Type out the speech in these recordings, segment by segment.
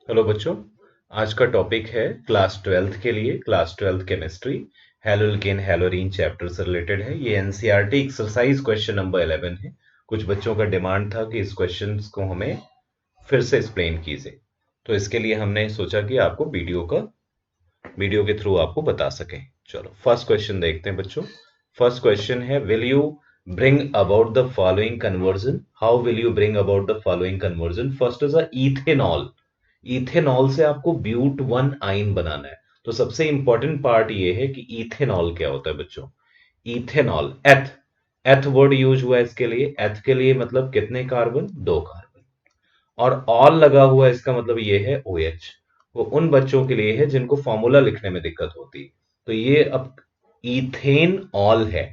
Hello बच्चों। आज का टॉपिक है क्लास ट्वेल्थ के लिए, class twelfth chemistry. Haloalkane haloarene chapter से रिलेटेड है। ये एनसीईआरटी एक्सरसाइज क्वेश्चन नंबर 11 है। कुछ बच्चों का डिमांड था कि इस क्वेश्चन को हमें फिर से एक्सप्लेन कीजिए, तो इसके लिए हमने सोचा कि आपको वीडियो के थ्रू आपको बता सकें। चलो फर्स्ट क्वेश्चन देखते हैं बच्चों। फर्स्ट क्वेश्चन है, will you bring about the following conversion. How will you bring about the following conversion. First is a ethanol. Ethanol से आपको ब्यूट वन आइन बनाना है। तो सबसे इंपॉर्टेंट पार्ट ये है कि इथेनॉल क्या होता है बच्चों। इथेनॉल, एथ, एथ वर्ड यूज हुआ है इसके लिए। एथ के लिए मतलब कितने कार्बन, दो कार्बन। और ऑल लगा हुआ है, इसका मतलब ये है ओ एच। वो उन बच्चों के लिए है जिनको फॉर्मूला लिखने में दिक्कत होती है। तो ये अब इथेन ऑल है,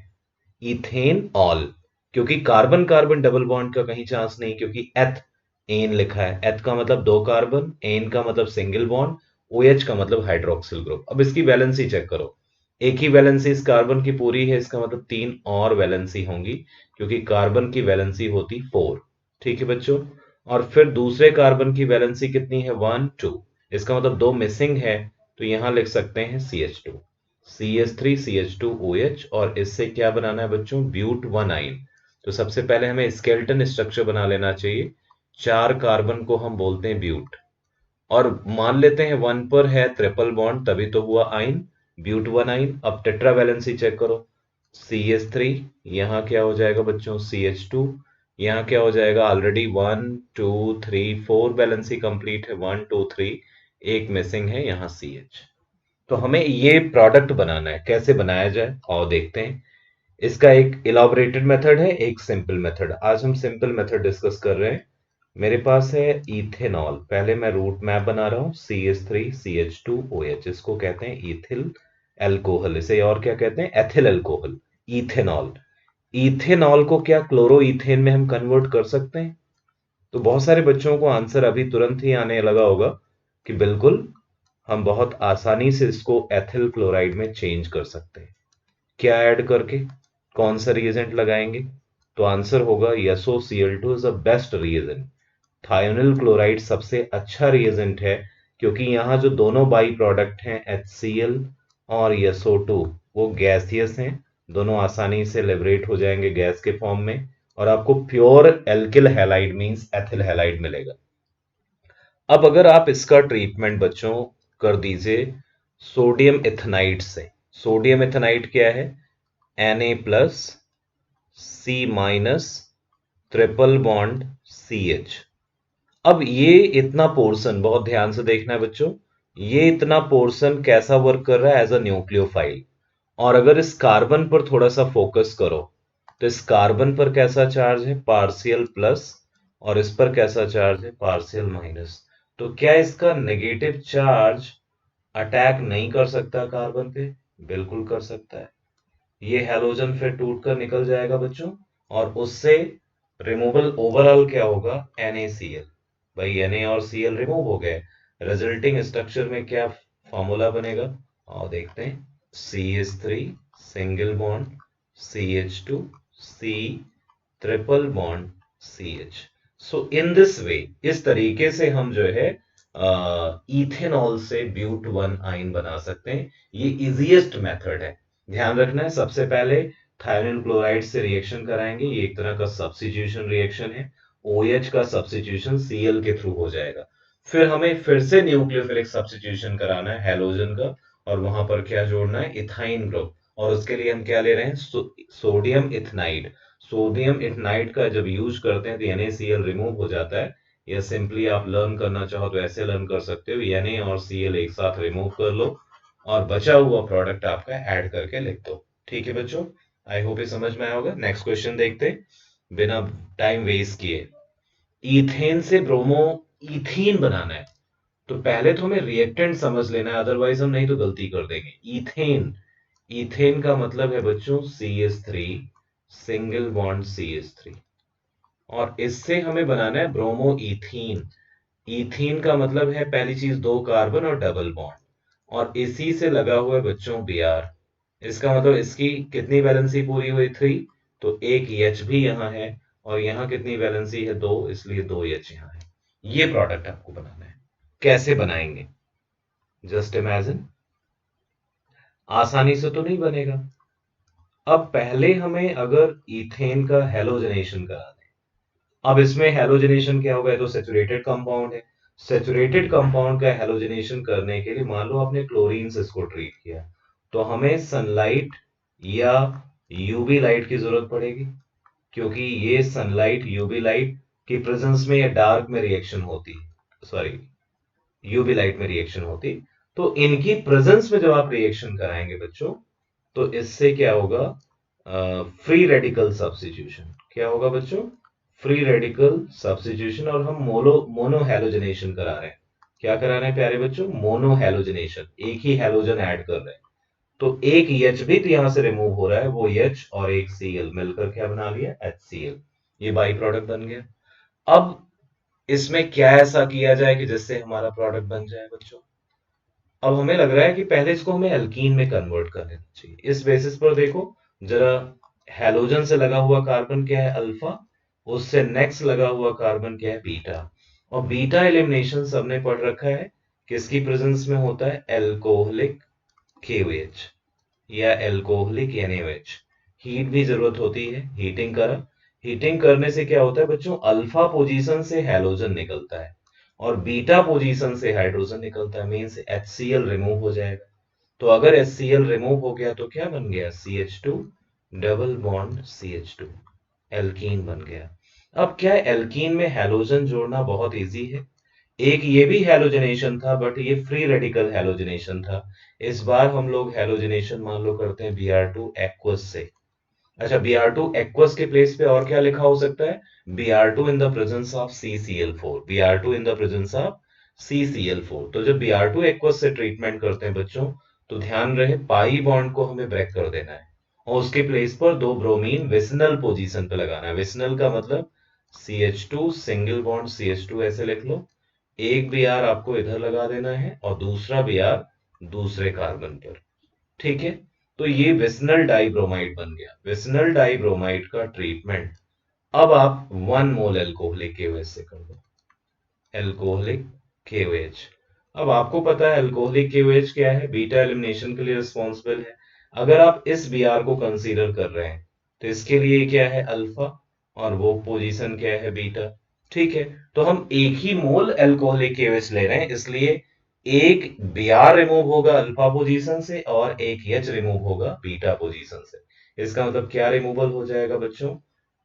इथेन ऑल। क्योंकि कार्बन कार्बन डबल बॉन्ड का कहीं चांस नहीं, क्योंकि एथ, एन लिखा है। एथ का मतलब दो कार्बन, एन का मतलब सिंगल बॉन्ड, ओ एच का मतलब हाइड्रोक्सिल ग्रुप। अब इसकी वैलेंसी चेक करो। एक ही वैलेंसी इस कार्बन की पूरी है, इसका मतलब तीन और वैलेंसी होंगी, क्योंकि कार्बन की वैलेंसी होती 4। ठीक है बच्चों। और फिर दूसरे कार्बन की वैलेंसी कितनी है, 1 2। इसका मतलब दो मिसिंग है, तो यहां लिख सकते हैं CH2, CH3CH2OH। और इससे क्या बनाना है बच्चों, ब्यूट वन आइन। तो सबसे पहले हमें स्केलेटन स्ट्रक्चर बना लेना चाहिए। चार कार्बन को हम बोलते हैं ब्यूट, और मान लेते हैं वन पर है ट्रिपल बॉन्ड, तभी तो हुआ आइन, ब्यूट वन आइन। अब टेट्रा वैलेंसी चेक करो। CH3, यहाँ क्या हो जाएगा बच्चों, CH2। यहाँ क्या हो जाएगा, ऑलरेडी 1 2 3 4 वैलेंसी कंप्लीट है, 1 2 3। एक मिसिंग है यहाँ CH। तो हमें ये प्रोडक्ट बनाना है। कैसे बनाया जाए और देखते हैं। इसका एक इलाबोरेटेड मेथड है, एक सिंपल मेथड। आज हम सिंपल मेथड डिस्कस कर रहे हैं। मेरे पास है इथेनॉल। पहले मैं रूट मैप बना रहा हूँ। CH3CH2OH, इसको कहते हैं इथिल एल्कोहल। इसे और क्या कहते हैं, एथिल एल्कोहल। इथेनॉल, इथेनॉल को क्या क्लोरो इथेन में हम कन्वर्ट कर सकते हैं। तो बहुत सारे बच्चों को आंसर अभी तुरंत ही आने लगा होगा कि बिल्कुल, हम बहुत आसानी से इसको एथिल क्लोराइड में चेंज कर सकते हैं। क्या ऐड करके, कौन सा रिएजेंट लगाएंगे। तो आंसर होगा SOCl2 is the best reagent. Thionyl chloride सबसे अच्छा रिएजेंट है, क्योंकि यहाँ जो दोनों बाई प्रोडक्ट हैं HCl और SO2, वो गैसियस हैं। दोनों आसानी से लिबरेट हो जाएंगे गैस के फॉर्म में, और आपको pure alkyl halide means ethyl halide मिलेगा। अब अगर आप इसका ट्रीटमेंट बच्चों कर दीजिए सोडियम इथेनाइट से। सोडियम इथेनाइट क्या है, Na+C- ट्रिपल बॉन्ड CH। अब ये इतना पोर्शन बहुत ध्यान से देखना है बच्चों। ये इतना पोर्शन कैसा वर्क कर रहा है, एज अ न्यूक्लियोफाइल। और अगर इस कार्बन पर थोड़ा सा फोकस करो, तो इस कार्बन पर कैसा चार्ज है, पार्शियल प्लस। और इस पर कैसा चार्ज है, पार्शियल माइनस। तो क्या इसका नेगेटिव चार्ज अटैक नहीं कर सकता कार्बन पे, बिल्कुल कर सकता है। ये हैलोजन फिर टूट कर निकल जाएगा बच्चों, और उससे रिमूवल ओवरऑल क्या होगा, NaCl। भाई Na और Cl रिमूव हो गए, रिजल्टिंग स्ट्रक्चर में क्या फॉर्मूला बनेगा, और देखते हैं। CH3 single bond CH2 C triple bond CH। So in this way, इस तरीके से हम जो है इथेनॉल से ब्यूट वन आइन बना सकते हैं। ये इजीएस्ट मेथड है। ध्यान रखना है, सबसे पहले थायरन क्लोराइड से रिएक्शन कराएंगे। ये एक तरह का सब्स्टिट्यूशन रिएक्शन है। OH का सब्स्टिट्यूशन Cl के थ्रू हो जाएगा। फिर हमें फिर से न्यूक्लियोफिलिक सब्स्टिट्यूशन कराना है हैलोजन का, और वहां पर क्या जोड़ना है, इथाइन ग्रुप। और उसके लिए हम क्या ले रहे हैं, सोडियम इथनाइड। सोडियम इथनाइड का जब यूज करते हैं तो NaCl रिमूव हो जाता है। या सिंपली आप लर्न करना चाहो तो ऐसे लर्न कर सकते हो, Na और Cl एक साथ रिमूव कर लो, और बचा हुआ प्रोडक्ट आपका ऐड करके लिख दो। ठीक है बच्चों, आई होप ये समझ में आया होगा। नेक्स्ट क्वेश्चन देखते हैं बिना टाइम वेस्ट किए। इथेन से ब्रोमो इथीन बनाना है, तो पहले तो हमें रिएक्टेंट समझ लेना है, अदरवाइज हम नहीं तो गलती कर देंगे। इथेन, इथेन का मतलब है बच्चों CH3 सिंगल बॉन्ड CH3। और इससे हमें बनाना है ब्रोमो इथीन। इथीन का मतलब है पहली चीज दो कार्बन और डबल बॉन्ड, और इसी से लगा हुआ है बच्चों Br। इसका मतलब इसकी कितनी वैलेंसी पूरी हुई, 3। तो एक H भी यहाँ है, और यहाँ कितनी वैलेंसी है, 2, इसलिए 2 H यहाँ है। ये प्रोडक्ट आपको बनाना है। कैसे बनाएंगे, जस्ट इमेजिन। आसानी से तो नहीं बनेगा। अब पहले हमें अगर इथेन का हेलोजनेशन करा दें, अब इसमें हेलोजनेशन क्या होगा, तो सेचुरेटेड कंपाउंड है। सेचुरेटेड कंपाउंड का हेलोजनेशन करने के लिए मान लो आपने क्लोरीन से इसको ट्रीट किया, तो हमें सनलाइट या यूवी लाइट की जरूरत पड़ेगी, क्योंकि ये सनलाइट यूवी लाइट की प्रेजेंस में या डार्क में रिएक्शन होती, सॉरी यूवी लाइट में रिएक्शन होती। तो इनकी प्रेजेंस में जब आप रिएक्शन कराएंगे बच्चों, तो इससे क्या होगा, फ्री रेडिकल सब्स्टिट्यूशन। क्या होगा बच्चों, फ्री रेडिकल सब्स्टिट्यूशन। और हम मोनो हेलोजनेशन करा रहे हैं। क्या करा रहे हैं प्यारे बच्चों, मोनो हेलोजनेशन, एक ही हेलोजन ऐड कर रहे हैं। तो एक एच भी तो यहां से रिमूव हो रहा है, वो एच और एक Cl मिलकर क्या बना लिया, HCl। ये बाई प्रोडक्ट बन गया। अब इसमें क्या ऐसा किया जाए कि जिससे हमारा प्रोडक्ट बन जाए बच्चों। अब हमें लग रहा है कि पहले इसको हमें एल्कीन में कन्वर्ट कर देना चाहिए। इस बेसिस पर देखो जरा, हेलोजन से लगा हुआ कार्बन क्या है, अल्फा। उससे नेक्स्ट लगा हुआ कार्बन क्या है, बीटा। और बीटा एलिमिनेशन सबने पढ़ रखा है, किसकी प्रेजेंस में होता है, एल्कोहलिक KOH या एल्कोहलिक NaOH। हीट भी जरूरत होती है, हीटिंग करा। हीटिंग करने से क्या होता है बच्चों, अल्फा पोजीशन से हेलोजन निकलता है और बीटा पोजीशन से हाइड्रोजन निकलता है, मींस HCl रिमूव हो जाएगा। तो अगर HCl रिमूव हो गया तो क्या बन गया, CH2 double bond CH2, alkene बन गया। अब क्या है, एल्कीन में हेलोजन जोड़ना बहुत इजी है। एक ये भी हेलोजनेशन था, बट ये फ्री रेडिकल हेलोजनेशन था। इस बार हम लोग हेलोजनेशन मान लो करते हैं Br2 एक्वस से। अच्छा, Br2 एक्वस के प्लेस पे और क्या लिखा हो सकता है, Br2 in the presence of CCl4, Br2 in the presence of CCl4। तो जब Br2 एक्वस से ट्रीटमेंट करते हैं बच्चों, तो ध्यान रहे पाई बॉन्ड को हमें ब्रेक कर देना है और उसके प्लेस पर दो ब्रोमीन विसिनल पोजीशन पे लगाना है। विसिनल का मतलब CH2 सिंगल बॉन्ड CH2 ऐसे लिख लो। एक Br आपको इधर लगा देना है और दूसरा Br दूसरे कार्बन पर। ठीक है, तो ये विसिनल डाइब्रोमाइड बन गया। विसिनल डाइब्रोमाइड का ट्रीटमेंट अब आप 1 मोल एल्कोहलिक KOH से कर दो, एल्कोहलिक KOH। अब आपको पता है एल्कोहलिक KOH क्या है, बीटा एलिमिनेशन के लिए रिस्पॉन्सिबल है। अगर आप इस Br को कंसीडर कर रहे हैं, तो इसके लिए क्या है, अल्फा, और वो पोजीशन क्या है, बीटा। ठीक है, तो हम एक ही मोल एल्कोहलिक KOH ले रहे हैं, इसलिए एक Br रिमूव होगा अल्फा पोजीशन से और एक H रिमूव होगा बीटा पोजीशन से। इसका मतलब क्या रिमूवल हो जाएगा बच्चों,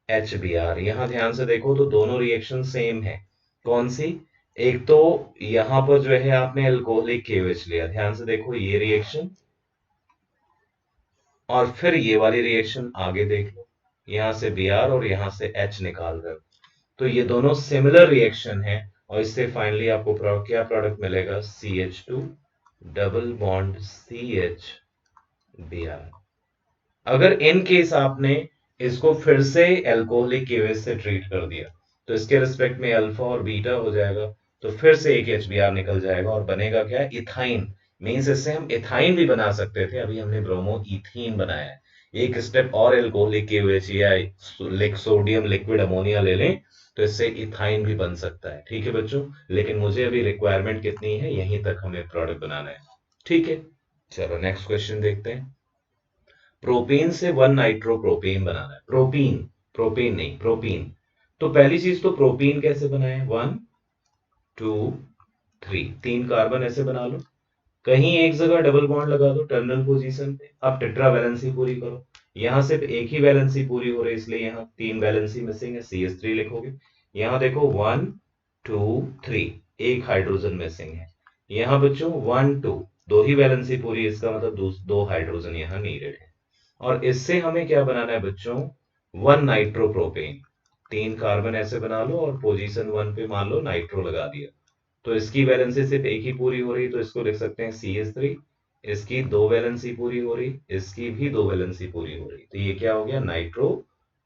HBr। यहां ध्यान से देखो तो दोनों रिएक्शन सेम है। कौन सी, एक तो यहां पर जो है आपने एल्कोहलिक KOH लिया, ध्यान से देखो ये रिएक्शन, और फिर ये वाली रिएक्शन आगे देख लो, यहां से Br और यहां से H निकाल रहे हो। तो ये दोनों सिमिलर रिएक्शन है और इससे फाइनली आपको क्या प्रोडक्ट मिलेगा, CH2 double bond CH Br। अगर इन केस आपने इसको फिर से एल्कोहलिक KOH से ट्रीट कर दिया, तो इसके रिस्पेक्ट में अल्फा और बीटा हो जाएगा, तो फिर से एक HBr निकल जाएगा और बनेगा क्या, इथाइन। मींस इससे हम इथाइन भी बना सकते थे, अभी हमने ब्रोमो इथीन बनाया है। एक स्टेप और एल्कोहलिक KOH या सोडियम लिक्विड अमोनिया ले लें, तो इससे इथाइन भी बन सकता है। ठीक है बच्चों, लेकिन मुझे अभी रिक्वायरमेंट कितनी है, यहीं तक हमें प्रोडक्ट बनाना है। ठीक है, चलो नेक्स्ट क्वेश्चन देखते हैं। प्रोपेन से 1 नाइट्रोप्रोपेन बनाना है। प्रोपीन, प्रोपेन नहीं, प्रोपीन। तो पहली चीज तो प्रोपीन कैसे बनाए, 1 2 3, 3 कार्बन ऐसे बना लो। कहीं एक जगह डबल बॉन्ड लगा दो टर्मिनल पोजीशन पे। अब टेट्रा वैलेंसी पूरी करो। यहां सिर्फ एक ही वैलेंसी पूरी हो रही है, इसलिए यहाँ 3 वैलेंसी मिसिंग है, CH3 लिखोगे। यहाँ देखो 1 2 3, एक हाइड्रोजन मिसिंग है। यहाँ बच्चों 1 2, दो ही वैलेंसी पूरी है, इसका मतलब दो हाइड्रोजन यहाँ नीडेड है। और इससे हमें क्या बनाना है बच्चों, 1 नाइट्रोप्रोपेन। 3 कार्बन ऐसे बना लो और पोजीशन 1 पे मान लो नाइट्रो लगा दिया, तो इसकी वैलेंसी सिर्फ एक ही पूरी हो रही, तो इसको लिख सकते हैं CH3। इसकी 2 वैलेंसी पूरी हो रही, इसकी भी 2 वैलेंसी पूरी हो रही, तो ये क्या हो गया, नाइट्रो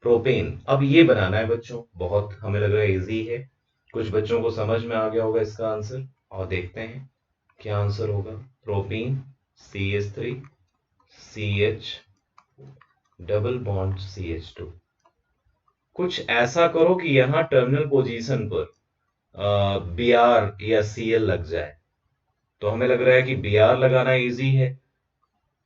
प्रोपेन। अब ये बनाना है बच्चों, बहुत हमें लग रहा है इजी है। कुछ बच्चों को समझ में आ गया होगा इसका आंसर, और देखते हैं क्या आंसर होगा। Propene CH3 CH double bond CH2। कुछ ऐसा करो कि यहां टर्मिनल पोजीशन पर Br या Cl लग जाए, तो हमें लग रहा है कि Br लगाना इजी है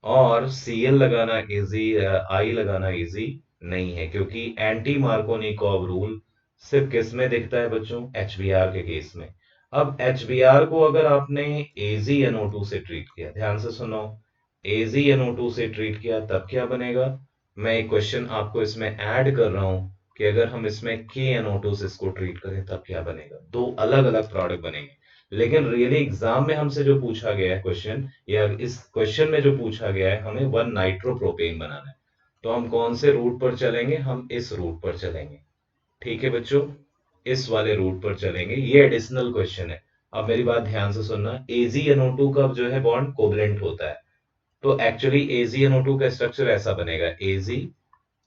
और Cl लगाना इजी, आई लगाना इजी नहीं है, क्योंकि एंटी मार्कोनिकॉव रूल सिर्फ किस में दिखता है बच्चों? HBr के केस में। अब HBr को अगर आपने AgNO2 से ट्रीट किया, ध्यान से सुनो, AgNO2 से ट्रीट किया तब क्या बनेगा? मैं एक क्वेश्चन आपको इसमें ऐड कर रहा हूं कि अगर हम इसमें KNO2 से इसको ट्रीट करें तब क्या बनेगा? दो अलग अलग प्रोडक्ट बनेंगे। लेकिन रियली एग्जाम में हमसे जो पूछा गया है क्वेश्चन, या इस क्वेश्चन में जो पूछा गया है, हमें 1 नाइट्रोप्रोपेन बनाना है। तो हम कौन से रूट पर चलेंगे? हम इस रूट पर चलेंगे। ठीक है बच्चों, इस वाले रूट पर चलेंगे। ये एडिशनल क्वेश्चन है। अब मेरी बात ध्यान से सुनना, AgNO2 का जो है बॉन्ड कोवलेंट होता है। तो एक्चुअली AgNO2 का स्ट्रक्चर ऐसा बनेगा,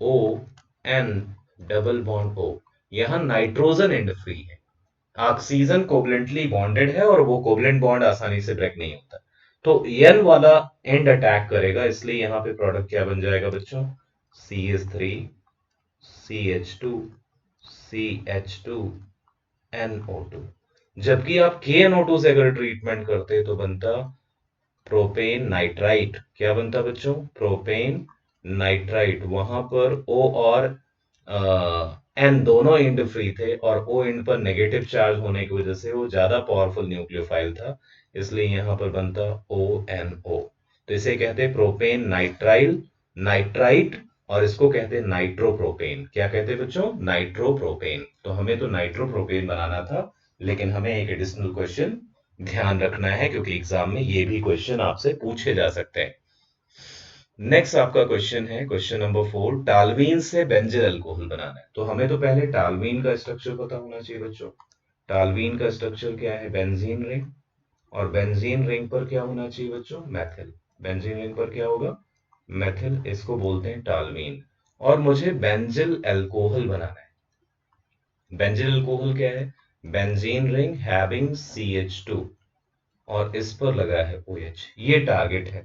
AgON डबल बॉन्ड O। यहाँ नाइट्रोजन एंड फ्री है, ऑक्सीजन कोवलेंटली बॉन्डेड है और वो कोवलेंट बॉन्ड आसानी से ब्रेक नहीं होता। तो N वाला एंड अटैक करेगा, इसलिए यहाँ पे प्रोडक्ट क्या बन जाएगा बच्चों? CH3 CH2 CH2 NO2। जबकि आप KNO2 से अगर ट्रीटमेंट करते तो बनता प्रोपेन नाइट्राइट। क्या बनता बच्चों? Propane nitrite. वहां पर O और N दोनों एंड फ्री थे और O एंड पर नेगेटिव चार्ज होने की वजह से वो ज्यादा पावरफुल न्यूक्लियोफाइल था, इसलिए यहां पर बनता ONO। तो इसे कहते हैं प्रोपेन नाइट्राइल नाइट्राइट, और इसको कहते हैं नाइट्रोप्रोपेन। क्या कहते हैं बच्चों? नाइट्रोप्रोपेन। तो हमें तो नाइट्रोप्रोपेन बनाना था, लेकिन हमें एक एडिशनल क्वेश्चन ध्यान रखना है, क्योंकि एग्जाम में ये भी क्वेश्चन आपसे पूछे जा सकते हैं। नेक्स्ट आपका क्वेश्चन है क्वेश्चन नंबर 4, टालवीन से बेंजिल अल्कोहल बनाना है। तो हमें तो पहले टालवीन का स्ट्रक्चर पता होना चाहिए बच्चों। टालवीन का स्ट्रक्चर क्या है? बेंजीन रिंग, और बेंजीन रिंग पर क्या होना चाहिए बच्चों? मैथिल। बेंजीन रिंग पर क्या होगा? मैथिल। इसको बोलते हैं टालवीन। और मुझे बेंजिल अल्कोहल बनाना है। बेंजिल अल्कोहल क्या है? बेंजीन रिंग हैविंग CH2 और इस पर लगा है OH। ये टारगेट है।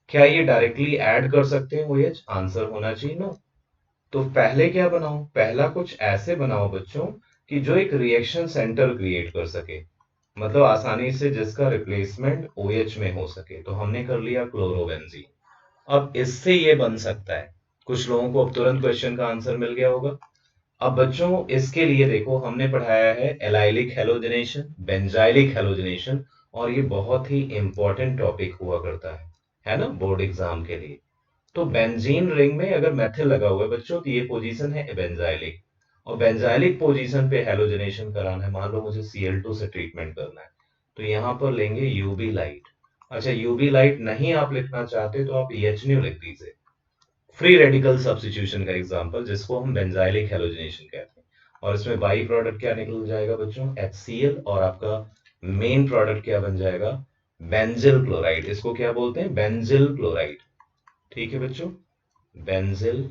क्या ये डायरेक्टली ऐड कर सकते हैं OH? आंसर होना चाहिए नो। तो पहले क्या बनाओ? पहला कुछ ऐसे बनाओ बच्चों कि जो एक रिएक्शन सेंटर क्रिएट कर सके, मतलब आसानी से जिसका रिप्लेसमेंट OH में हो सके। तो हमने कर लिया क्लोरोबेंजीन। अब इससे ये बन सकता है। कुछ लोगों को अब तुरंत क्वेश्चन का आंसर मिल गया होगा। अब बच्चों इसके लिए देखो, हमने पढ़ाया है एलाइलिक हेलोजनेशन, बेंजाइलिक हेलोजनेशन, और ये बहुत ही इंपॉर्टेंट टॉपिक हुआ करता है ना, बोर्ड एग्जाम के लिए। तो बेंजीन रिंग में अगर मेथिल लगा हुआ है बच्चों, तो ये पोजीशन है बेंजाइलिक, और बेंजाइलिक पोजीशन पे हेलोजनेशन कराना है। मान लो मुझे Cl2 से ट्रीटमेंट करना है, तो यहां पर लेंगे यूबी लाइट। अच्छा, यूबी लाइट नहीं आप लिखना चाहते तो आप EHNU लिख दीजिए, फ्री रेडिकल सब्स्टिट्यूशन का एग्जांपल, जिसको हम बेंजाइलिक हेलोजनेशन कहते हैं। और इसमें बाई प्रोडक्ट क्या निकल जाएगा बच्चों? HCl, और आपका मेन प्रोडक्ट क्या बन जाएगा? Benzyl chloride. इसको क्या बोलते हैं? Benzyl chloride. ठीक है बच्चों, बेंजिल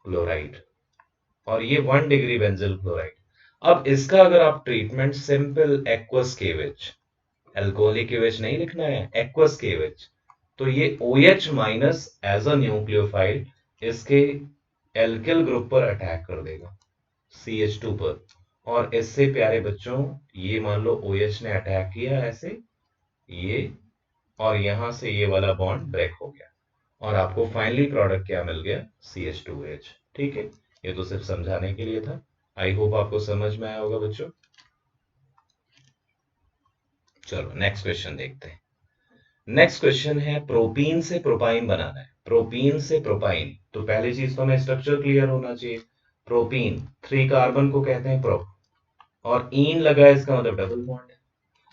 क्लोराइड। और ये 1 डिग्री बेंजिल क्लोराइड। अब इसका अगर आप ट्रीटमेंट सिंपल एक्वस केवेज, अल्कोहलिक केवेज नहीं लिखना है, एक्वस केवेज, तो ये OH minus as a nucleophile इसके एल्किल ग्रुप पर अटैक कर देगा, CH2 पर। और इससे प्यारे बच्चों, ये मान लो OH ने अटैक किया ऐसे, ये, और यहां से ये वाला बॉन्ड ब्रेक हो गया, और आपको फाइनली प्रोडक्ट क्या मिल गया? CH2H। ठीक है, ये तो सिर्फ समझाने के लिए था। आई होप आपको समझ में आया होगा बच्चों। चलो नेक्स्ट क्वेश्चन देखते हैं। नेक्स्ट क्वेश्चन है, प्रोपीन से प्रोपाइन बनाना है। प्रोपीन से प्रोपाइन, तो पहली चीज तो हमें स्ट्रक्चर क्लियर होना चाहिए। प्रोपीन 3 कार्बन को कहते हैं प्रो, और ईन लगा है, इसका मतलब डबल बॉन्ड है।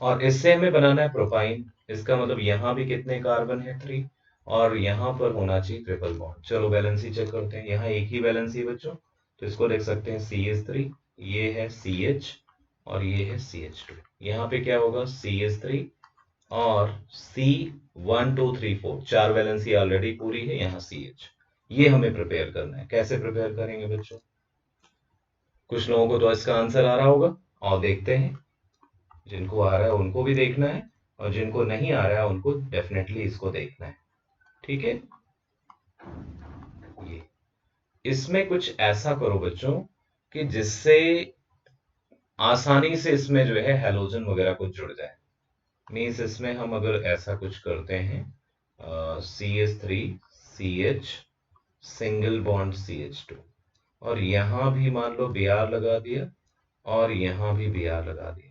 और इससे हमें बनाना है प्रोपाइन, इसका मतलब यहां भी कितने कार्बन है? 3, और यहां पर होना चाहिए ट्रिपल बॉन्ड। चलो बैलेंसी चेक करते हैं। यहाँ एक ही बैलेंसी है बच्चों, तो इसको देख सकते हैं CH3, ये है CH, और ये है CH2। यहाँ पे क्या होगा? CH3 और C1234, 4 वैलेंसी ऑलरेडी पूरी है, यहाँ CH। ये हमें प्रिपेयर करना है। कैसे प्रिपेयर करेंगे बच्चों? कुछ लोगों को तो इसका आंसर आ रहा होगा, और देखते हैं। जिनको आ रहा है उनको भी देखना है, और जिनको नहीं आ रहा है उनको डेफिनेटली इसको देखना है। ठीक है, ये इसमें कुछ ऐसा करो बच्चों कि जिससे आसानी से इसमें जो है हैलोजन वगैरह कुछ जुड़ जाए। मीन्स इसमें हम अगर ऐसा कुछ करते हैं, CH3CH सिंगल बॉन्ड CH2, और यहाँ भी मान लो Br लगा दिया और यहाँ भी Br लगा दिया।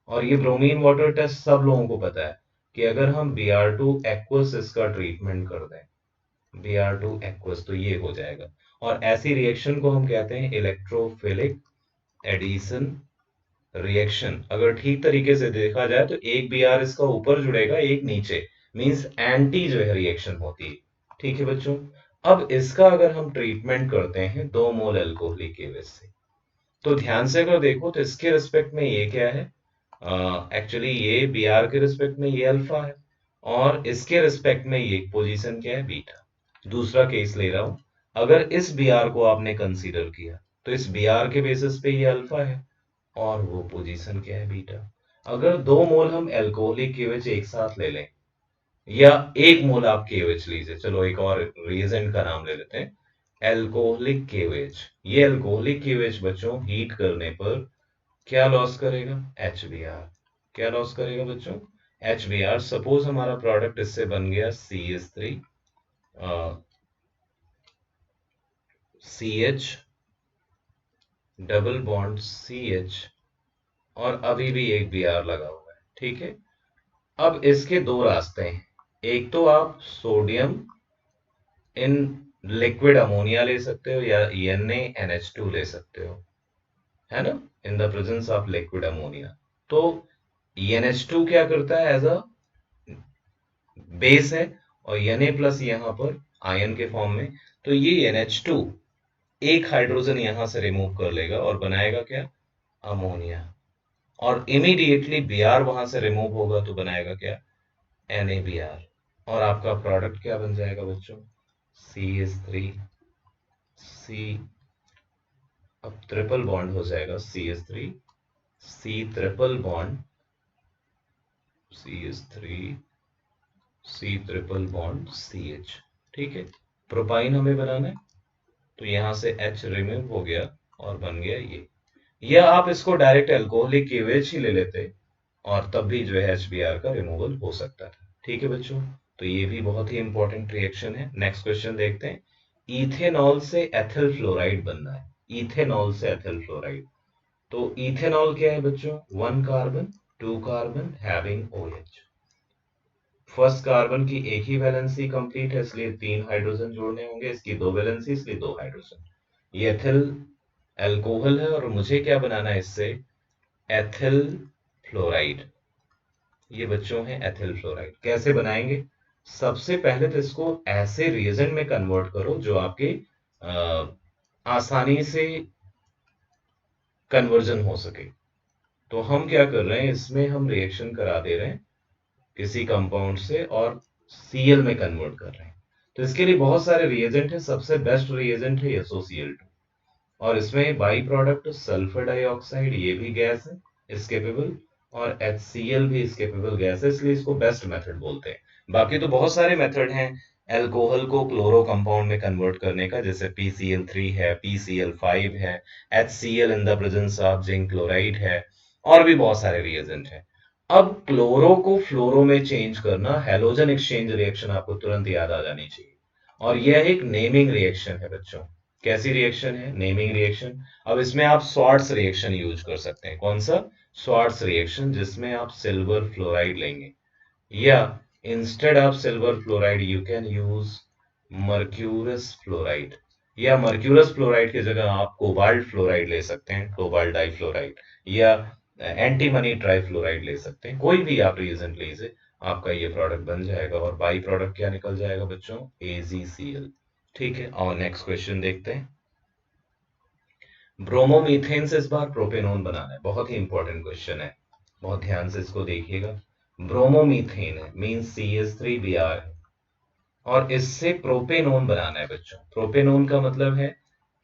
और ये ब्रोमीन वाटर टेस्ट सब लोगों को पता है कि अगर हम Br2 एक्वस इसका ट्रीटमेंट कर दें, Br2 एक्वस, तो ये हो जाएगा। और ऐसी रिएक्शन को हम कहते हैं इलेक्ट्रोफिलिक एडिशन रिएक्शन। अगर ठीक तरीके से देखा जाए तो एक Br इसका ऊपर जुड़ेगा, एक नीचे, मींस एंटी जो है रिएक्शन होती है। ठीक है बच्चों, अब इसका अगर हम ट्रीटमेंट करते हैं 2 मोल अल्कोहलिक एवज से, तो ध्यान से अगर देखो तो इसके रिस्पेक्ट में ये क्या है, एक्चुअली ये Br के रिस्पेक्ट में ये अल्फा है, और इसके रिस्पेक्ट में ये पोजीशन क्या है, बीटा। दूसरा केस ले रहा हूं, अगर इस Br को आपने कंसीडर किया तो इस Br के बेसिस पे ये अल्फा है और वो पोजीशन क्या है, बीटा। अगर 2 मोल हम अल्कोहलिक केवेज एक साथ ले लें, या 1 मोल आप केवेज लीजिए, चलो एक और रिएजेंट का नाम ले लेते हैं, अल्कोहलिक केवेज। ये अल्कोहलिक केवेज बच्चों हीट करने पर क्या लॉस करेगा, HBr। क्या लॉस करेगा बच्चों, HBr। सपोज हमारा प्रोडक्ट इससे बन गया CH3 CH double bond CH, और अभी भी एक Br लगा हुआ है। ठीक है, अब इसके 2 रास्ते हैं, एक तो आप सोडियम इन लिक्विड अमोनिया ले सकते हो, या NaNH2 ले सकते हो, है ना, in the presence of liquid ammonia. तो NH2 क्या करता है, एज अ बेस है, और Na प्लस यहाँ पर आयन के फॉर्म में, तो ये NH2 एक हाइड्रोजन यहां से रिमूव कर लेगा और बनाएगा क्या, अमोनिया। और इमीडिएटली Br वहां से रिमूव होगा तो बनाएगा क्या, NaBr। और आपका प्रोडक्ट क्या बन जाएगा बच्चों, CH3 C, अब ट्रिपल बॉन्ड हो जाएगा CH3 C triple bond CH3 C triple bond CH। ठीक है, प्रोपाइन हमें बनाना है, तो यहां से H रिमूव हो गया और बन गया ये। या आप इसको डायरेक्ट अल्कोहलिक केवेज ही ले लेते और तब भी जो है HBr का रिमूवल हो सकता था। ठीक है बच्चों, तो ये भी बहुत ही इंपॉर्टेंट रिएक्शन है। नेक्स्ट क्वेश्चन देखते हैं, इथेनॉल से एथिल फ्लोराइड बनना है, इथेनॉल से एथिल फ्लोराइड। तो इथेनॉल क्या है बच्चों, 1 carbon 2 carbon having OH। First carbon की एक ही वैलेंसी कंप्लीट है, इसलिए 3 हाइड्रोजन जोड़ने होंगे, इसकी 2 वैलेंसी इसलिए 2 हाइड्रोजन। ये एथिल अल्कोहल है और मुझे क्या बनाना है इससे, एथिल फ्लोराइड। ये बच्चों है एथिल फ्लोराइड। कैसे बनाएंगे, सबसे पहले तो इसको ऐसे रिएजेंट में कन्वर्ट करो जो आपके आसानी से कन्वर्जन हो सके। तो हम क्या कर रहे हैं, इसमें हम रिएक्शन करा दे रहे हैं किसी कंपाउंड से और Cl में कन्वर्ट कर रहे हैं। तो इसके लिए बहुत सारे रिएजेंट है, सबसे बेस्ट रिएजेंट है SOCl2, और इसमें बाई प्रोडक्ट सल्फर डाइऑक्साइड, ये भी गैस है इस्केपेबल, और HCl भी इस्केपेबल गैस है, इसलिए इसको बेस्ट मेथड बोलते हैं। बाकी तो बहुत सारे मेथड हैं अल्कोहल को क्लोरो कंपाउंड में कन्वर्ट करने का, जैसे PCl3 है, PCl5 है, HCl in the presence of zinc chloride है, और भी बहुत सारे रिएजेंट हैं। अब क्लोरो को फ्लोरो में चेंज करना, हैलोजन एक्सचेंज रिएक्शन आपको तुरंत याद आ जानी चाहिए, और यह एक नेमिंग रिएक्शन है बच्चों। कैसी रिएक्शन है, नेमिंग रिएक्शन। अब इसमें आप स्वार्ट्स रिएक्शन यूज कर सकते हैं, कौन सा, स्वार्ट्स रिएक्शन, जिसमें आप सिल्वर फ्लोराइड लेंगे, या instead of silver fluoride you can use mercurous fluoride, या मर्क्यूरस फ्लोराइड की जगह आप कोबाल्ट फ्लोराइड ले सकते हैं, कोबाल्ट डाइफ्लोराइड, या एंटीमनी ट्राइफ्लोराइड ले सकते हैं, कोई भी आप रीजन लीजिए, आपका ये प्रोडक्ट बन जाएगा। और बाई प्रोडक्ट क्या निकल जाएगा बच्चों, AgCl। ठीक है, और नेक्स्ट क्वेश्चन देखते हैं, ब्रोमोमीथेन से इस बार प्रोपेनॉन बनाना है, बहुत ही इंपॉर्टेंट क्वेश्चन है, बहुत ध्यान से इसको देखिएगा। ब्रोमोमीथेन है, मींस CH3Br है, और इससे प्रोपेनॉन बनाना है बच्चों। प्रोपेनॉन का मतलब है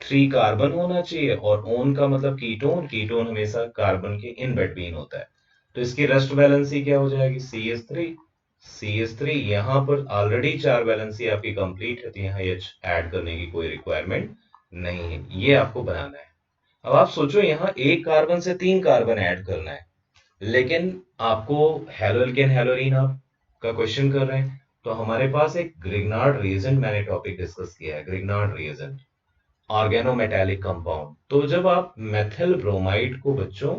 3 कार्बन होना चाहिए, और ओन का मतलब कीटोन, कीटोन हमेशा कार्बन के इन बिटवीन होता है। तो इसकी रेस्ट वैलेंसी क्या हो जाएगी, CH3 यहाँ पर ऑलरेडी 4 वैलेंसी आपकी कंप्लीट है, तो यहाँ H ऐड करने की कोई रिक्वायरमेंट नहीं है, ये आपको बनाना है। अब आप सोचो यहाँ एक कार्बन से 3 कार्बन ऐड करना है, लेकिन आपको हेलोल्केन हेलोरीन आप का क्वेश्चन कर रहे हैं, तो हमारे पास एक ग्रिग्नार्ड रिएजेंट मैंने टॉपिक डिस्कस किया है, ग्रिग्नार्ड रिएजेंट ऑर्गेनोमेटेलिक कंपाउंड। तो जब आप मेथिल ब्रोमाइड को बच्चों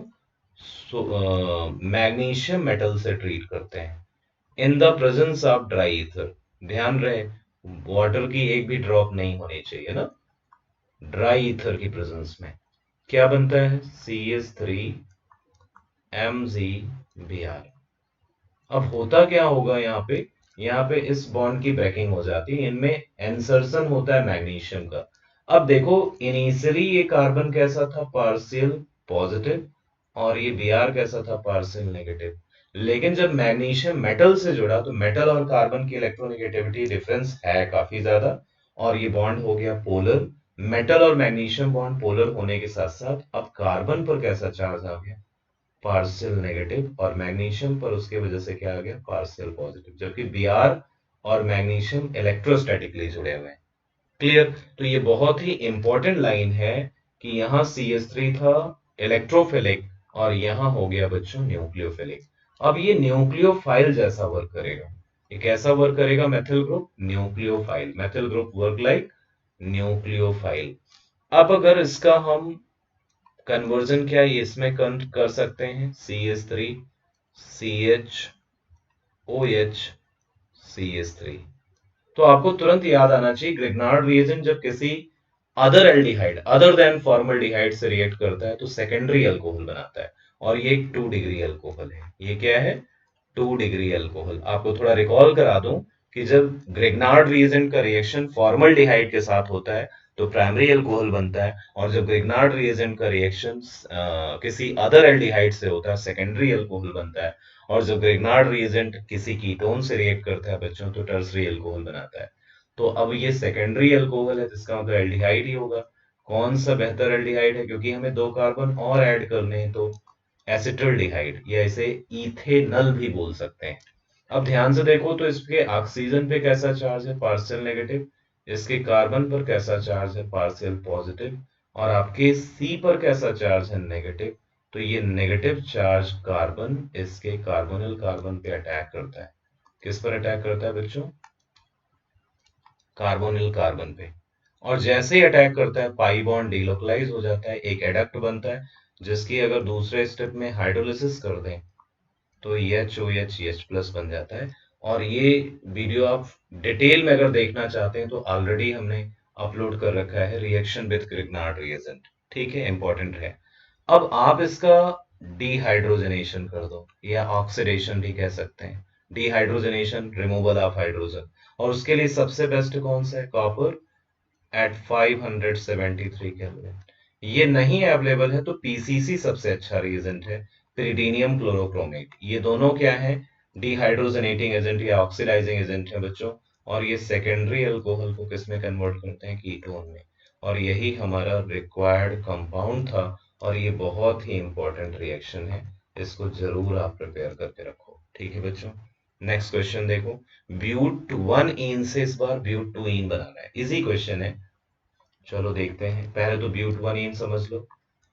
मैग्नीशियम मेटल से ट्रीट करते हैं in the presence of dry ether, ध्यान रहे वाटर की एक भी ड्रॉप नहीं होनी चाहिए ना, ड्राई ईथर की प्रेजेंस में क्या बनता है, CH3MgBr। अब होता क्या होगा यहाँ पे इस बॉन्ड की ब्रेकिंग हो जाती है, इनमें इंसर्शन होता है मैग्नीशियम का। अब देखो इनिशियली ये कार्बन कैसा था, पार्शियल पॉजिटिव, और ये Br कैसा था, पार्शियल नेगेटिव। लेकिन जब मैग्नीशियम मेटल से जुड़ा तो मेटल और कार्बन की इलेक्ट्रोनेगेटिविटी डिफरेंस है काफी ज्यादा, और ये बॉन्ड हो गया पोलर। मेटल और मैग्नीशियम बॉन्ड पोलर होने के साथ साथ अब कार्बन पर कैसा चार्ज आ गया, पार्शियल नेगेटिव, और मैग्नीशियम पर उसके वजह से क्या आ गया, पार्शियल पॉजिटिव, जबकि Br और मैग्नीशियम इलेक्ट्रोस्टैटिकली जुड़े हुए हैं। क्लियर। तो ये बहुत ही इंपॉर्टेंट लाइन है कि यहाँ CH3 था इलेक्ट्रोफिलिक और यहाँ हो गया बच्चों न्यूक्लियोफिलिक। अब ये न्यूक्लियोफाइल जैसा वर्क करेगा, ये कैसा वर्क करेगा, methyl group nucleophile, methyl group work like nucleophile. अब अगर इसका हम कन्वर्जन क्या ये इसमें कर सकते हैं, CH3 CHOH CH3, तो आपको तुरंत याद आना चाहिए ग्रिग्नार्ड रिएजेंट जब किसी other aldehyde other than formaldehyde से रिएक्ट करता है तो सेकेंडरी अल्कोहल बनाता है, और ये एक 2 डिग्री अल्कोहल है। ये क्या है, 2 डिग्री अल्कोहल। आपको थोड़ा रिकॉल करा दूं कि जब ग्रिग्नार्ड रिएजेंट का रिएक्शन फॉर्मल्डिहाइड के साथ होता है तो प्राइमरी अल्कोहल बनता है, और जब ग्रिग्नार्ड रिएजेंट का रिएक्शन किसी अदर एल्डिहाइड से होता है सेकेंडरी अल्कोहल बनता है, और जब ग्रिग्नार्ड रिएजेंट किसी कीटोन से रिएक्ट करता है बच्चों तो टर्सरी अल्कोहल बनाता है। तो अब ये सेकेंडरी अल्कोहल है, जिसका मतलब एल्डिहाइड ही होगा। कौन सा बेहतर एल्डिहाइड है, क्योंकि हमें 2 कार्बन और ऐड करने हैं, तो एसिटल्डिहाइड या इसे इथेनल भी बोल सकते हैं। अब ध्यान से देखो तो इसके ऑक्सीजन पे कैसा चार्ज है, पार्शियल नेगेटिव, इसके कार्बन पर कैसा चार्ज है, पार्शियल पॉजिटिव, और आपके सी पर कैसा चार्ज है, नेगेटिव। तो ये नेगेटिव चार्ज कार्बन इसके कार्बोनिल कार्बन पे अटैक करता है। किस पर अटैक करता है बच्चों, कार्बोनिल कार्बन पे। और जैसे ही अटैक करता है पाई बॉन्ड डिलोकलाइज हो जाता है, एक एडक्ट बनता है जिसकी अगर दूसरे स्टेप में हाइड्रोलिसिस कर दें तो HOH प्लस बन जाता है। और ये वीडियो आप डिटेल में अगर देखना चाहते हैं तो ऑलरेडी हमने अपलोड कर रखा है, रिएक्शन विद ग्रिग्नार्ड रिएजेंट, ठीक है, इंपॉर्टेंट है। अब आप इसका डिहाइड्रोजनेशन कर दो या ऑक्सीडेशन भी कह सकते हैं, डिहाइड्रोजनेशन रिमूवल ऑफ हाइड्रोजन, और उसके लिए सबसे बेस्ट कौन सा है, कॉपर एट 573 केल्विन। ये नहीं अवेलेबल है तो पीसीसी सबसे अच्छा रिएजेंट है, पिरिडीनियम क्लोरोक्रोमेट। ये दोनों क्या है, डिहाइड्रोजनेटिंग एजेंट या ऑक्सीडाइजिंग एजेंट है बच्चों, और ये सेकेंडरी अल्कोहल को किस में कन्वर्ट करते हैं, कीटोन में। और यही हमारा रिक्वायर्ड कंपाउंड था, और ये बहुत ही इंपॉर्टेंट रिएक्शन है, इसको जरूर आप प्रिपेयर करके रखो, ठीक है बच्चों। नेक्स्ट क्वेश्चन देखो, ब्यूट 1 इन से इस बार ब्यूट 2 इन बनाना है, इजी क्वेश्चन है। चलो देखते हैं, पहले तो ब्यूट 1 इन समझ लो,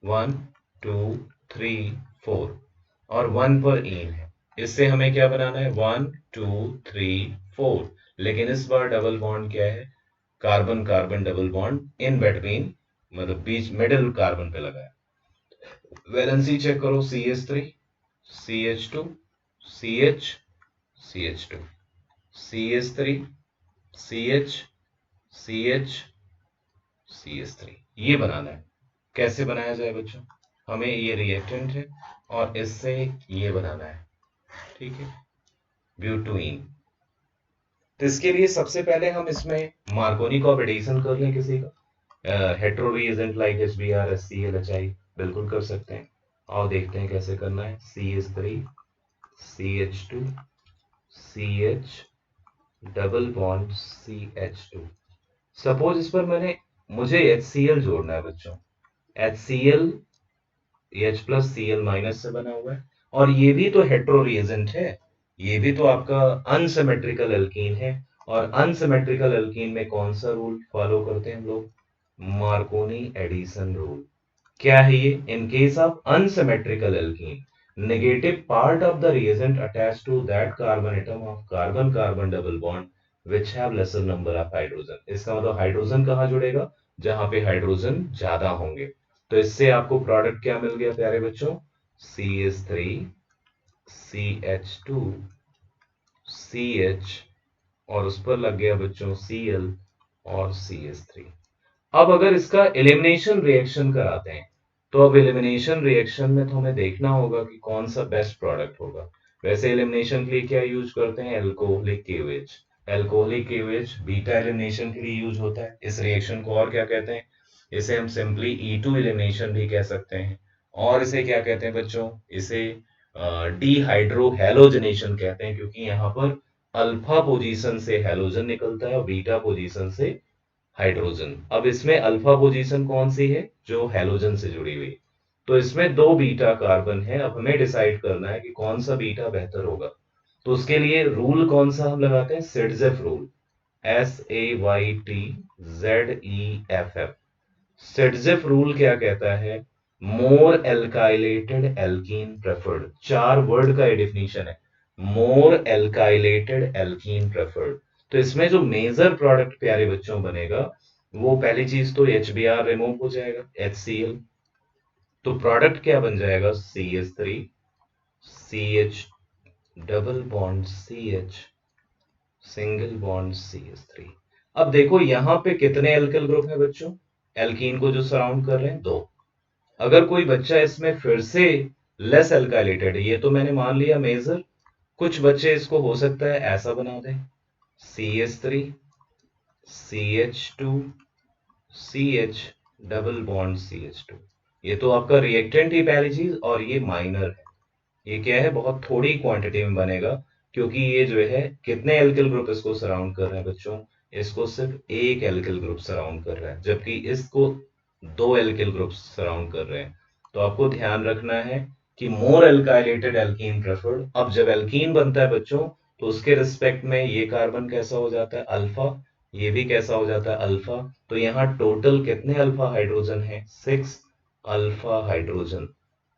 1 2 3 4, और 1 पर इन है, इससे हमें क्या बनाना है, 1 2 3 4। लेकिन इस बार डबल बॉन्ड क्या है, carbon carbon double bond in between, मतलब बीच मिडिल कार्बन पे लगा है। वैलेंसी चेक करो, CH3 CH2 CH CH2 CH3 CH CH CH3, ये बनाना है। कैसे बनाया जाए बच्चों, हमें ये रिएक्टेंट है और इससे ये बनाना है, ठीक है, ब्यूटुइन। तो इसके लिए सबसे पहले हम इसमें मार्कोनी को एडिशन कर लें किसी का, hetero reagent like HBr HCl HI, बिल्कुल कर सकते हैं। आओ देखते हैं कैसे करना है, CH3 CH2 CH double bond CH2। Suppose इस पर मुझे HCl जोड़ना है बच्चों, HCl H+Cl- से बना हुआ है, और ये भी तो हेटेरो रिएजेंट है, ये भी तो आपका अनसिमेट्रिकल एल्कीन है। और अनसिमेट्रिकल एल्कीन में कौन सा रूल फॉलो करते हैं हम लोग, मार्कोनी एडिशन रूल। क्या है ये? In case of unsymmetrical alkene negative part of the reagent attach to that carbon atom of carbon carbon double bond which have lesser number of hydrogen. इसका मतलब hydrogen कहाँ जुड़ेगा? जहां पे हाइड्रोजन ज्यादा होंगे। तो इससे आपको प्रोडक्ट क्या मिल गया प्यारे बच्चों? CH3 CH2 CH और उस पर लग गया बच्चों Cl और CH3। अब अगर इसका एलिमिनेशन रिएक्शन कराते हैं तो अब एलिमिनेशन रिएक्शन में तो हमें देखना होगा कि कौन सा बेस्ट प्रोडक्ट होगा। वैसे एलिमिनेशन के लिए क्या यूज करते हैं? एल्कोहलिक केवेज। एल्कोहलिक केवेज बीटा एलिमिनेशन के लिए यूज होता है। इस रिएक्शन को और क्या कहते हैं? इसे हम सिंपली E2 एलिमिनेशन भी कह सकते हैं। और इसे क्या कहते हैं बच्चों? इसे डीहाइड्रो हैलोजनेशन कहते हैं, क्योंकि यहाँ पर अल्फा पोजीशन से हैलोजन निकलता है और बीटा पोजीशन से हाइड्रोजन। अब इसमें अल्फा पोजीशन कौन सी है? जो हैलोजन से जुड़ी हुई। तो इसमें दो बीटा कार्बन है। अब हमें डिसाइड करना है कि कौन सा बीटा बेहतर होगा। तो उसके लिए रूल कौन सा हम लगाते हैं? सिडजेफ रूल। SAYTZEFF। सिडजेफ रूल क्या कहता है? मोर एल्काइलेटेड एल्कीन प्रेफर्ड। चार वर्ड का डेफिनेशन है। मोर एल्काइलेटेड एल्कीन प्रेफर्ड। तो इसमें जो मेजर प्रोडक्ट प्यारे बच्चों बनेगा, वो पहली चीज तो HBr रिमूव हो जाएगा, HCl। तो प्रोडक्ट क्या बन जाएगा? CH3 CH double bond CH single bond CH3। अब देखो यहां पे कितने एल्किल ग्रुप है बच्चों? एल्कीन को जो सराउंड कर रहे हैं, दो। अगर कोई बच्चा इसमें फिर से लेस एल्काइलेटेड है, ये तो मैंने मान लिया मेजर, कुछ बच्चे इसको हो सकता है ऐसा बना दें, CH3 CH2 CH double bond CH2। ये तो आपका रिएक्टेंट ही पहली चीज, और ये माइनर है। ये क्या है? बहुत थोड़ी क्वांटिटी में बनेगा, क्योंकि ये जो है कितने एल्किल ग्रुप इसको सराउंड कर रहे हैं बच्चों? इसको सिर्फ एक एल्किल ग्रुप सराउंड कर रहा है, जबकि इसको दो एल्किल ग्रुप सराउंड कर रहे हैं। तो आपको ध्यान रखना है कि मोर एल्काइलेटेड एल्कीन प्रेफर्ड। अब जब एल्कीन बनता है बच्चों, तो उसके रिस्पेक्ट में ये कार्बन कैसा हो जाता है? अल्फा। ये भी कैसा हो जाता है? अल्फा। तो यहाँ टोटल कितने अल्फा हाइड्रोजन है? 6 अल्फा हाइड्रोजन।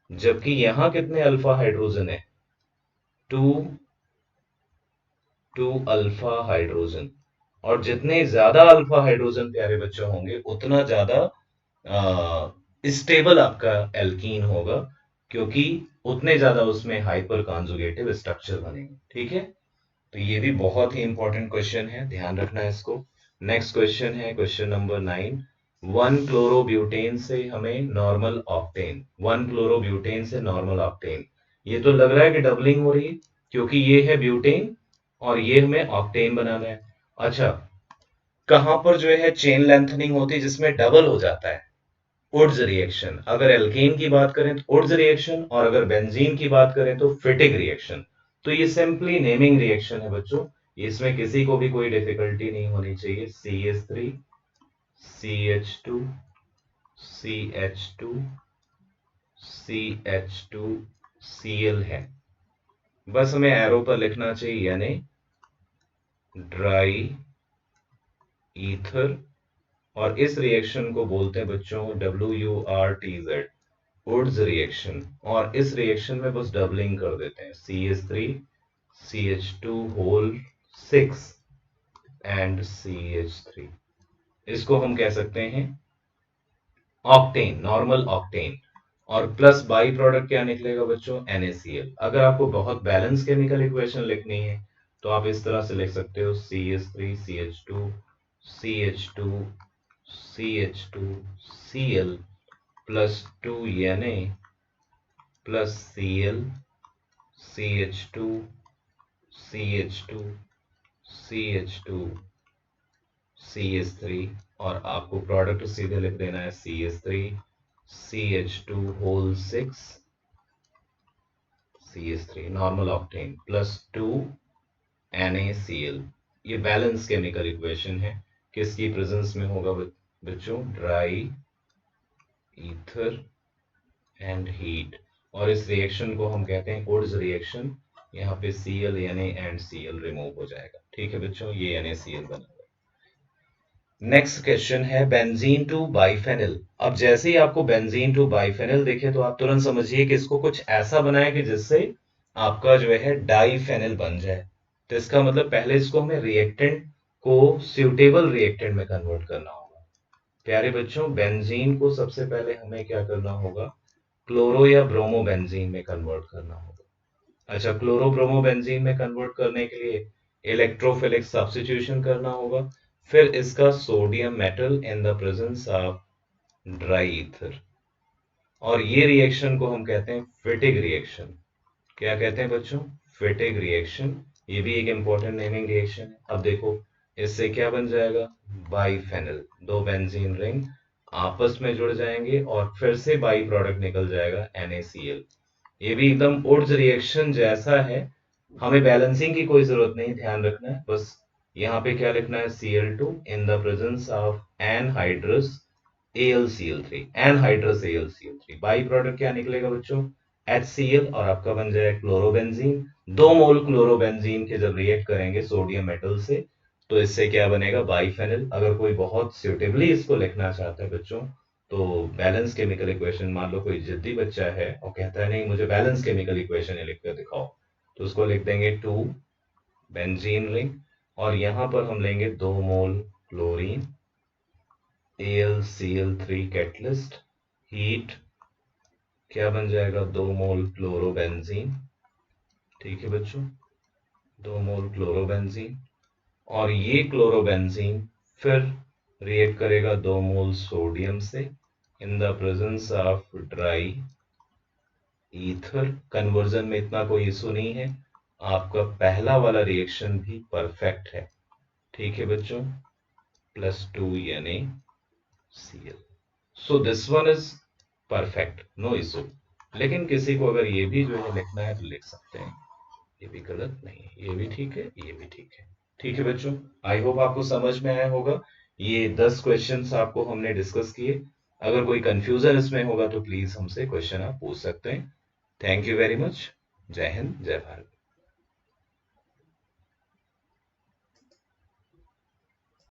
जबकि यहां कितने अल्फा हाइड्रोजन है? 2 2 अल्फा हाइड्रोजन। और जितने ज्यादा अल्फा हाइड्रोजन प्यारे बच्चों होंगे, उतना ज्यादा स्टेबल आपका एल्कीन होगा, क्योंकि उतने ज्यादा उसमें हाइपर कॉन्जुगेटिव स्ट्रक्चर बनेंगे। ठीक है? तो ये भी बहुत ही इंपॉर्टेंट क्वेश्चन है, ध्यान रखना है इसको। नेक्स्ट क्वेश्चन है क्वेश्चन नंबर 9। 1 क्लोरोब्यूटेन से हमें नॉर्मल ऑक्टेन, 1 क्लोरोब्यूटेन से नॉर्मल ऑक्टेन। ये तो लग रहा है कि डबलिंग हो रही है, क्योंकि ये है ब्यूटेन और ये हमें ऑक्टेन बनाना है। अच्छा, कहां पर जो है चेन लेंथनिंग होती है जिसमें डबल हो जाता है? उड्स रिएक्शन। अगर एल्केन की बात करें तो उड्स रिएक्शन, और अगर बेंजीन की बात करें तो फिटिक रिएक्शन। तो ये सिंपली नेमिंग रिएक्शन है बच्चों, इसमें किसी को भी कोई डिफिकल्टी नहीं होनी चाहिए। CH3 CH2 CH2 CH2 Cl है। बस हमें एरो पर लिखना चाहिए, यानी ड्राई ईथर। और इस रिएक्शन को बोलते हैं बच्चों WURTZ, वुड्स रिएक्शन। और इस रिएक्शन में बस डबलिंग कर देते हैं, CH3 CH2 whole 6 and CH3। इसको हम कह सकते हैं ऑक्टेन, नॉर्मल ऑक्टेन। और प्लस बाई प्रोडक्ट क्या निकलेगा बच्चों? NaCl। अगर आपको बहुत बैलेंस केमिकल इक्वेशन लिखनी है, तो आप इस तरह से लिख सकते हो CH3 CH2 CH2 CH2 Cl plus 2 Na plus Cl CH2 CH2 CH2 CH3। और आपको प्रोडक्ट सीधे लिख देना है CH3 CH2 whole 6 CH3 normal octane plus 2 NaCl। ये बैलेंस केमिकल इक्वेशन है। किसकी प्रेजेंस में होगा बच्चों? Dry ether and heat. और इस रिएक्शन को हम कहते हैं वुड्स रिएक्शन। यहाँ पे Cl Na and Cl remove हो जाएगा। ठीक है बच्चों, ये NaCl बना। नेक्स्ट क्वेश्चन है बेंजीन टू बाइफेनिल। अब जैसे ही आपको बेंजीन टू बाइफेनिल दिखे तो आप तुरंत समझिए कि इसको कुछ ऐसा बनाए कि जिससे आपका जो है डाइफेनिल बन जाए। तो इसका मतलब पहले इसको हमें रिएक्टेंट को सुटेबल रिएक्टेंट में कन्वर्ट करना होगा। प्यारे बच्चों, बेंजीन को सबसे पहले हमें क्या करना होगा, क्लोरो या ब्रोमो बेंजीन में कन्वर्ट करना होगा। अच्छा, क्लोरो ब्रोमो बेंजीन में कन्वर्ट करने के लिए इलेक्ट्रोफिलिक सब्स्टिट्यूशन करना होगा। फिर इसका sodium metal in the presence of dry ether, और ये रिएक्शन को हम कहते हैं फिटिग रिएक्शन। क्या कहते हैं बच्चों? फिटिग रिएक्शन। ये भी एक इंपॉर्टेंट नेमिंग रिएक्शन है। अब देखो, इससे क्या बन जाएगा, बाइफेनिल। दो बेंजीन रिंग आपस में जुड़ जाएंगे और फिर से बाई प्रोडक्ट निकल जाएगा NaCl। ये भी एकदम उड्स रिएक्शन जैसा है। हमें बैलेंसिंग की कोई जरूरत नहीं, ध्यान रखना है बस। यहाँ पे क्या लिखना है, Cl2 in the presence of anhydrous AlCl3, anhydrous AlCl3। By product क्या निकलेगा बच्चों, HCl, और आपका बन जाए क्लोरोबेंजीन। 2 मोल क्लोरोबेंजीन के जब रिएक्ट करेंगे सोडियम मेटल से तो इससे क्या बनेगा, बाइफेनिल। अगर कोई बहुत सुटेबली इसको लिखना चाहता है बच्चों, तो बैलेंस केमिकल इक्वेशन, मान लो कोई जिद्दी बच्चा है और कहता है नहीं मुझे बैलेंस केमिकल इक्वेशन लिख कर दिखाओ, तो उसको लिख देंगे 2 बेंजीन रिंग, और यहां पर हम लेंगे 2 मोल क्लोरीन, AlCl3 कैटलिस्ट, हीट, क्या बन जाएगा, 2 मोल क्लोरोबेंजीन। ठीक है बच्चों, 2 मोल क्लोरोबेंजीन, और ये क्लोरोबेंजीन फिर रिएक्ट करेगा 2 मोल सोडियम से in the presence of dry ether. Conversion में इतना कोई इशू नहीं है, आपका पहला वाला रिएक्शन भी परफेक्ट है। ठीक है बच्चों, +2 NaCl। So this one is perfect, no issue. लेकिन किसी को अगर ये भी जो है लिखना है तो लिख सकते हैं, ये भी गलत नहीं है, ये भी ठीक है, ये भी ठीक है। ठीक है बच्चों, आई होप आपको समझ में आया होगा। ये 10 क्वेश्चंस आपको हमने डिस्कस किए। अगर कोई कंफ्यूजन इसमें होगा तो प्लीज हमसे क्वेश्चन आप पूछ सकते हैं। Thank you very much. जय हिंद, जय भारत।